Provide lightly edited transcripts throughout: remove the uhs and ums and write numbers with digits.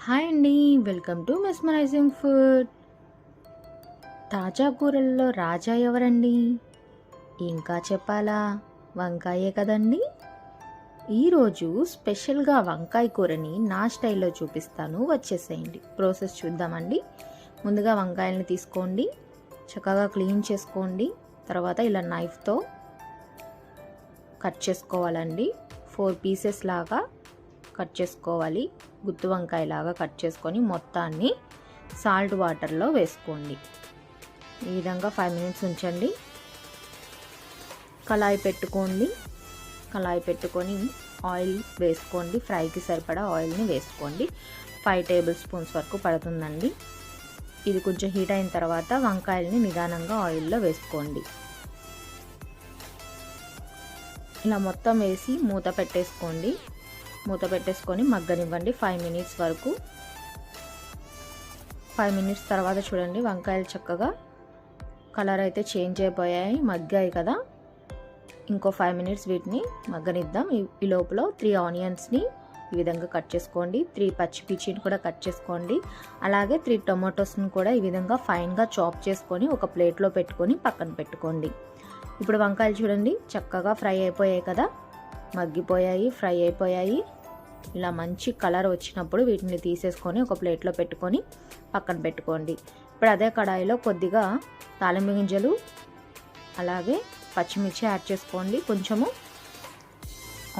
Hi అండి, welcome to mesmerising food. తాజా కూరల్లో రాజా ఎవరండి? ఇంకా చెప్పాలా, వంకాయే కదండి. ఈరోజు స్పెషల్గా వంకాయ కూరని నా స్టైల్లో చూపిస్తాను, వచ్చేసేయండి. ప్రాసెస్ చూద్దామండి. ముందుగా వంకాయలను తీసుకోండి, చక్కగా క్లీన్ చేసుకోండి. తర్వాత ఇలా నైఫ్తో కట్ చేసుకోవాలండి. 4 పీసెస్ లాగా కట్ చేసుకోవాలి. గుత్తి వంకాయ లాగా కట్ చేసుకొని మొత్తాన్ని సాల్ట్ వాటర్లో వేసుకోండి. ఈ విధంగా 5 మినిట్స్ ఉంచండి. కళాయి పెట్టుకొని ఆయిల్ వేసుకోండి. ఫ్రైకి సరిపడా ఆయిల్ని వేసుకోండి. 5 టేబుల్ స్పూన్స్ వరకు పడుతుందండి. ఇది కొంచెం హీట్ అయిన తర్వాత వంకాయల్ని నిదానంగా ఆయిల్లో వేసుకోండి. ఇలా మొత్తం వేసి మూత పెట్టేసుకొని మగ్గనివ్వండి 5 మినిట్స్ వరకు. 5 మినిట్స్ తర్వాత చూడండి, వంకాయలు చక్కగా కలర్ అయితే చేంజ్ అయిపోయాయి, మగ్గాయి కదా. ఇంకో 5 మినిట్స్ వీటిని మగ్గనిద్దాం. ఈ లోపల 3 ఆనియన్స్ని ఈ విధంగా కట్ చేసుకోండి. 3 పచ్చిమిర్చిని కూడా కట్ చేసుకోండి. అలాగే 3 టొమాటోస్ని కూడా ఈ విధంగా ఫైన్గా చాప్ చేసుకొని ఒక ప్లేట్లో పెట్టుకొని పక్కన పెట్టుకోండి. ఇప్పుడు వంకాయలు చూడండి చక్కగా ఫ్రై అయిపోయాయి కదా, మగ్గిపోయాయి, ఫ్రై అయిపోయాయి. ఇలా మంచి కలర్ వచ్చినప్పుడు వీటిని తీసేసుకొని ఒక ప్లేట్లో పెట్టుకొని పక్కన పెట్టుకోండి. ఇప్పుడు అదే కడాయిలో కొద్దిగా తాలింపు గింజలు అలాగే పచ్చిమిర్చి యాడ్ చేసుకోండి. కొంచెము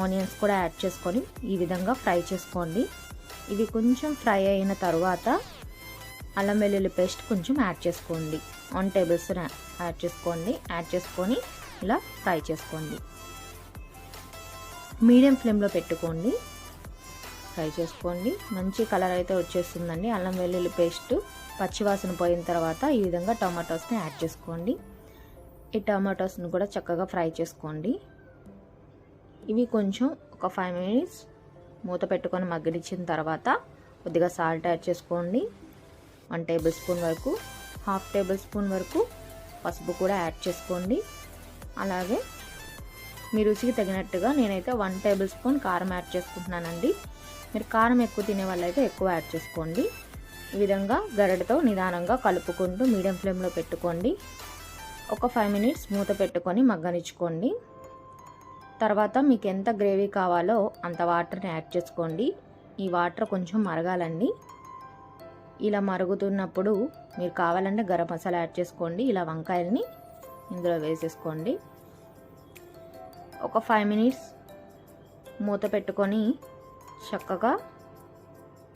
ఆనియన్స్ కూడా యాడ్ చేసుకొని ఈ విధంగా ఫ్రై చేసుకోండి. ఇవి కొంచెం ఫ్రై అయిన తర్వాత అల్లం వెల్లుల్లి పేస్ట్ కొంచెం యాడ్ చేసుకోండి. 1 టేబుల్ స్పూన్ యాడ్ చేసుకొని ఇలా ఫ్రై చేసుకోండి. మీడియం ఫ్లేమ్లో పెట్టుకోండి, ఫ్రై చేసుకోండి. మంచి కలర్ అయితే వచ్చేస్తుందండి. అల్లం వెల్లుల్లి పేస్ట్ పచ్చివాసన పోయిన తర్వాత ఈ విధంగా టమాటోస్ని యాడ్ చేసుకోండి. ఈ టమాటోస్ని కూడా చక్కగా ఫ్రై చేసుకోండి. ఇవి కొంచెం ఒక 5 మినిట్స్ మూత పెట్టుకొని మగ్గనిచ్చిన తర్వాత కొద్దిగా సాల్ట్ యాడ్ చేసుకోండి. 1 టేబుల్ స్పూన్ వరకు, 1/2 టేబుల్ స్పూన్ వరకు పసుపు కూడా యాడ్ చేసుకోండి. అలాగే మీ రుచికి తగినట్టుగా నేనైతే 1 టేబుల్ స్పూన్ కారం యాడ్ చేసుకుంటున్నానండి. మీరు కారం ఎక్కువ తినే వాళ్ళైతే ఎక్కువ యాడ్ చేసుకోండి. ఈ విధంగా గరిటెతో నిదానంగా కలుపుకుంటూ మీడియం ఫ్లేమ్లో పెట్టుకోండి. ఒక 5 మినిట్స్ మూత పెట్టుకొని మగ్గనిచ్చుకోండి. తర్వాత మీకు ఎంత గ్రేవీ కావాలో అంత వాటర్ని యాడ్ చేసుకోండి. ఈ వాటర్ కొంచెం మరగాలండి. ఇలా మరుగుతున్నప్పుడు మీరు కావాలంటే గరం మసాలా యాడ్ చేసుకోండి. ఇలా వంకాయల్ని ఇందులో వేసేసుకోండి. ఒక 5 మినిట్స్ మూత పెట్టుకొని చక్కగా